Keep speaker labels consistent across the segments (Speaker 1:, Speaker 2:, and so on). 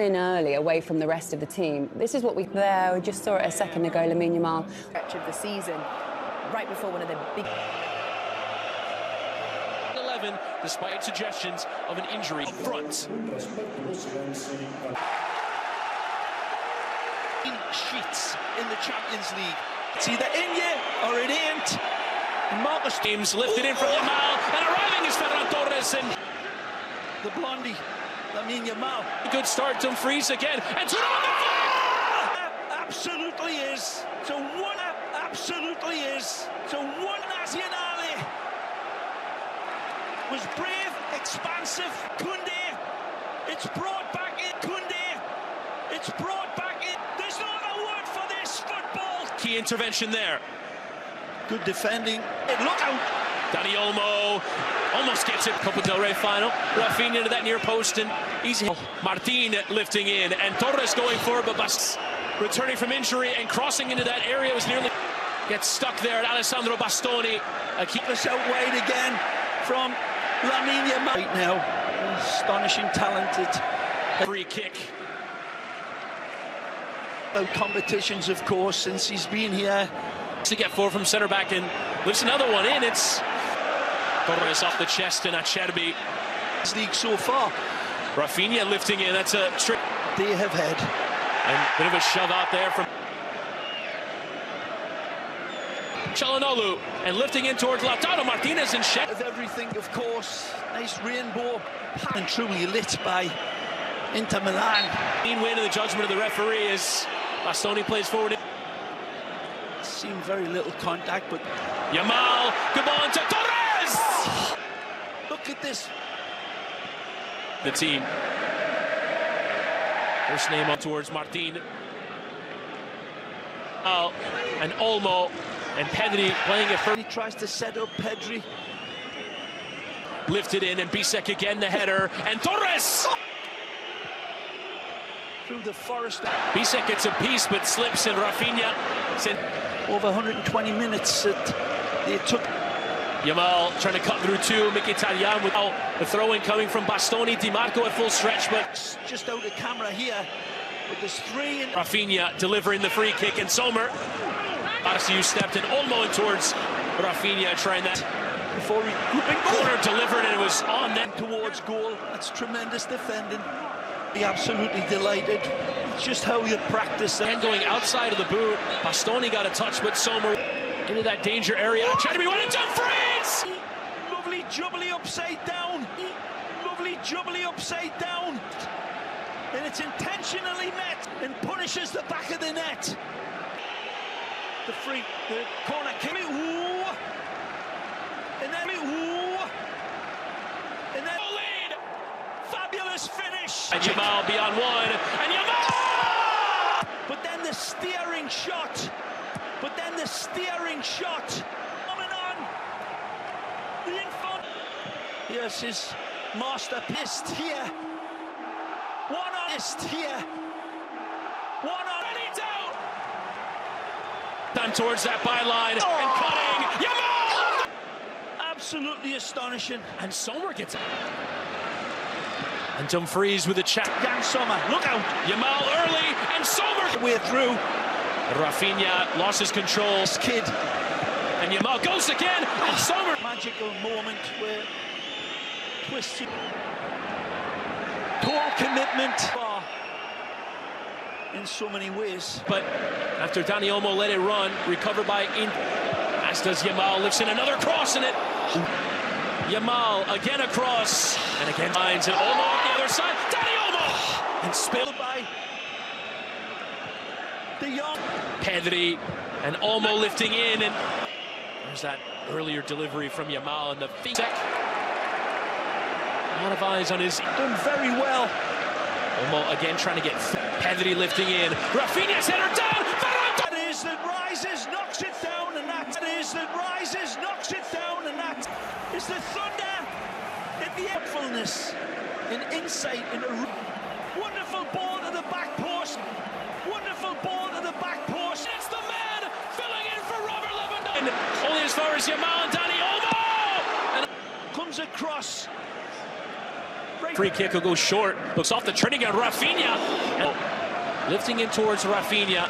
Speaker 1: in early, away from the rest of the team. This is what we just saw it a second ago, Lamine Yamal.
Speaker 2: Stretch of the season, right before one of the big...
Speaker 3: 11, despite suggestions of an injury up front. Sheets in the Champions League. It's either in you or it ain't. Marcus James lifted in from Yamal, and arriving is Ferran Torres and the blondie, Lamine Yamal. A good start, Dumfries again, and Thuram on the floor! Absolutely is. So one, absolutely is. So one Nacionale was brave, expansive. Koundé, it's brought back in. Koundé, it's brought back in. There's no other word for this football. Key intervention there. Good defending. Look out! Dani Olmo almost gets it. Copa del Rey final. Rafinha into that near post and easy. Martin lifting in and Torres going forward, but returning from injury and crossing into that area was nearly gets stuck there at Alessandro Bastoni. Keep us out wide again from Lamine Yamal. Right now, astonishing, talented. Free kick. Competitions, of course, since he's been here. To get forward from centre back and lifts another one in. It's Torres off the chest and Acerbi. This league so far. Rafinha lifting in. That's a trick they have had. And a bit of a shove out there from Çalhanoğlu and lifting in towards Lautaro Martinez and Shet. Of everything, of course. Nice rainbow and truly lit by Inter Milan. Clean win in the judgment of the referee as Bastoni plays forward. Seen very little contact, but Yamal, good ball into Torres! Look at this. The team. First name up towards Martin. And Olmo and Pedri playing it first. He tries to set up Pedri. Lifted in and Bisek again, the header. And Torres! Through the forest. Bisek gets a piece but slips and Rafinha sent over 120 minutes they took. Yamal trying to cut through two. Mkhitaryan with the throw-in coming from Bastoni. Di Marco at full stretch, but just out of camera here. But there's three. Rafinha delivering the free kick and Sommer. Barcelona stepped in Olmo in towards Rafinha trying that. Before regrouping, corner delivered and it was on them towards goal. That's tremendous defending. Be absolutely delighted. It's just how you practice. And going outside of the boot, Bastoni got a touch, but Sommer into that danger area. Trying to be one and Dumfries! Lovely jubbly upside down. Lovely jubbly upside down. And it's intentionally met and punishes the back of the net. The corner kick. And then lead. Fabulous finish. And Yamal beyond one. And Yamal! But then the steering shot. Coming on. The info. Here's his master pissed here. One on pissed here. One on. And he's out. Done towards that byline and cutting. Yamal! Absolutely astonishing. And Sommer gets it. And Dumfries with a check. Yann Sommer, look out! Yamal early, and Sommer way through. Rafinha lost his control. Kid. And Yamal goes again, and Sommer. Magical moment where twists. Total commitment. In so many ways. But after Dani Olmo let it run, recovered by as does Yamal, lifts in another cross in it. Yamal again across, and again finds it. Olmo on the other side. Dani Olmo! And spilled by the young Pedri, and Olmo lifting in, and there's that earlier delivery from Yamal and the feet. A lot of eyes on his. Done very well. Olmo again trying to get Pedri lifting in. Rafinha's header down. That is that rises, knocks it down, and that is that rises, knocks it down, and that is the thunder in the helpfulness, in insight, in a wonderful ball to the back post. Wonderful ball to the back post. It's the man filling in for Robert Lewandowski. Only as far as Yamal and Dani Olmo. And comes across. Free kick will go short. Looks off the turning at Rafinha. Lifting in towards Rafinha.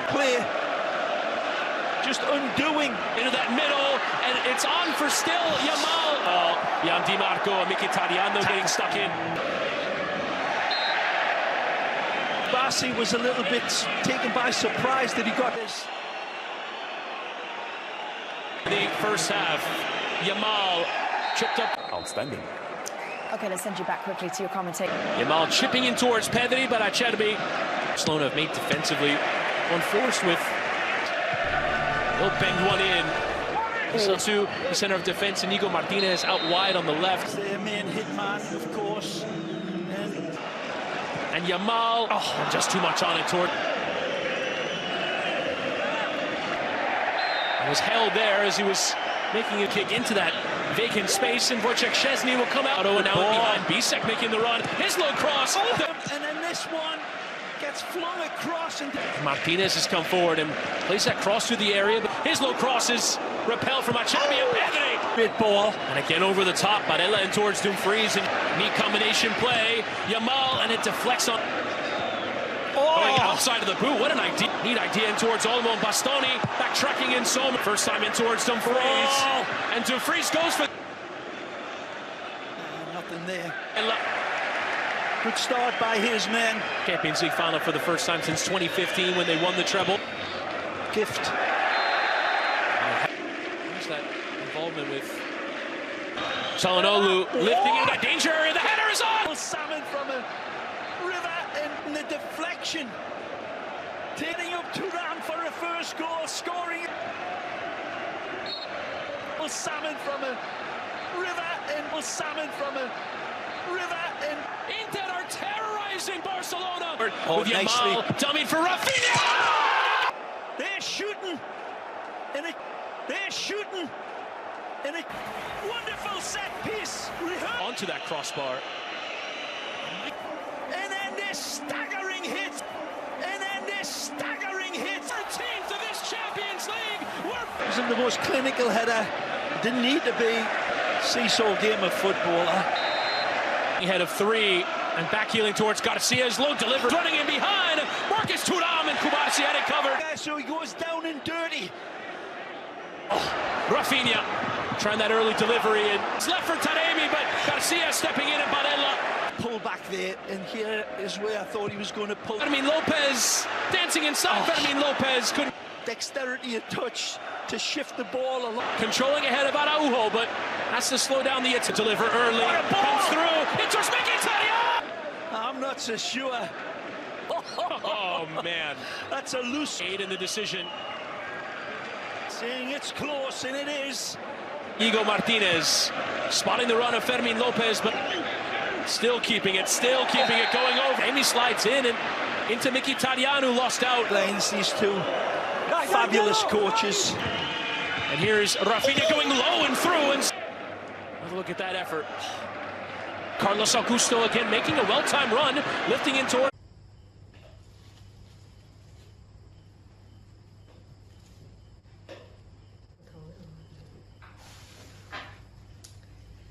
Speaker 4: Play. Just undoing.
Speaker 3: Into that middle. And it's on for still Yamal. Oh, Yann Sommer and Mkhitaryan getting stuck in.
Speaker 4: Barsi was a little bit taken by surprise that he got this.
Speaker 3: The first half, Yamal chipped up.
Speaker 5: Outstanding.
Speaker 2: Okay, let's send you back quickly to your commentator.
Speaker 3: Yamal chipping in towards Pedri, but Acerbi. Barcelona have made defensively. One forced with. He'll bend one in. So too, the center of defense, Inigo Martinez out wide on the left.
Speaker 4: Their main hitman, of course.
Speaker 3: And Yamal, oh, just too much on it toward. It was held there as he was making a kick into that vacant space, and Wojciech Szczesny will come out. And now behind Bisek making the run. His low cross.
Speaker 4: And then this one gets flung across. And
Speaker 3: Martinez has come forward and plays that cross through the area, but his low cross is repelled from Acerbi and Pedri.
Speaker 4: Great ball.
Speaker 3: And again over the top, Barella and towards Dumfries, and neat combination play. Yamal, and it deflects on. Going outside of the boot. What an idea. Neat idea in towards Olmo and Bastoni. Backtracking in Sommer. First time in towards Dumfries. And Dumfries goes for.
Speaker 4: Nothing there. Good start by his men.
Speaker 3: Champions League final for the first time since 2015 when they won the treble.
Speaker 4: Gift.
Speaker 3: Who's that involvement with Çalhanoğlu lifting into that danger area. The header is on.
Speaker 4: Salmon from a river, and the deflection. Taking up Thuram for a first goal, scoring. Salmon from a river, and salmon from a river, and
Speaker 3: Inter are terrorizing Barcelona.
Speaker 4: Oh,
Speaker 3: with Yamal, dummy for Rafinha.
Speaker 4: They're shooting, and they're shooting, and a wonderful set piece.
Speaker 3: Onto that crossbar.
Speaker 4: And then this staggering hit. And then this staggering hit.
Speaker 3: 13th of this Champions League.
Speaker 4: Wasn't the most clinical header. Didn't need to be seesaw game of football.
Speaker 3: Head of three, and backheeling towards Garcia's low delivery. Running in behind, Marcus Thuram, and Kubasi had it covered.
Speaker 4: So he goes down and dirty.
Speaker 3: Rafinha trying that early delivery, and it's left for Taremi, but Garcia stepping in, and Barella.
Speaker 4: Pull back there, and here is where I thought he was going to pull.
Speaker 3: Fermin Lopez dancing inside. Fermin Lopez couldn't.
Speaker 4: Dexterity and touch to shift the ball along.
Speaker 3: Controlling ahead of Araujo, but has to slow down the to deliver early. Comes through. It's Mkhitaryan.
Speaker 4: I'm not so sure.
Speaker 3: Oh man,
Speaker 4: that's a loose
Speaker 3: aid in the decision.
Speaker 4: Saying it's close, and it is.
Speaker 3: Inigo Martinez spotting the run of Fermin Lopez, but still keeping it going over. Amy slides in and into Mkhitaryan, who lost out.
Speaker 4: Lanes, these two fabulous coaches.
Speaker 3: And here's Rafinha going low and through, and look at that effort. Carlos Augusto again making a well-timed run, lifting in toward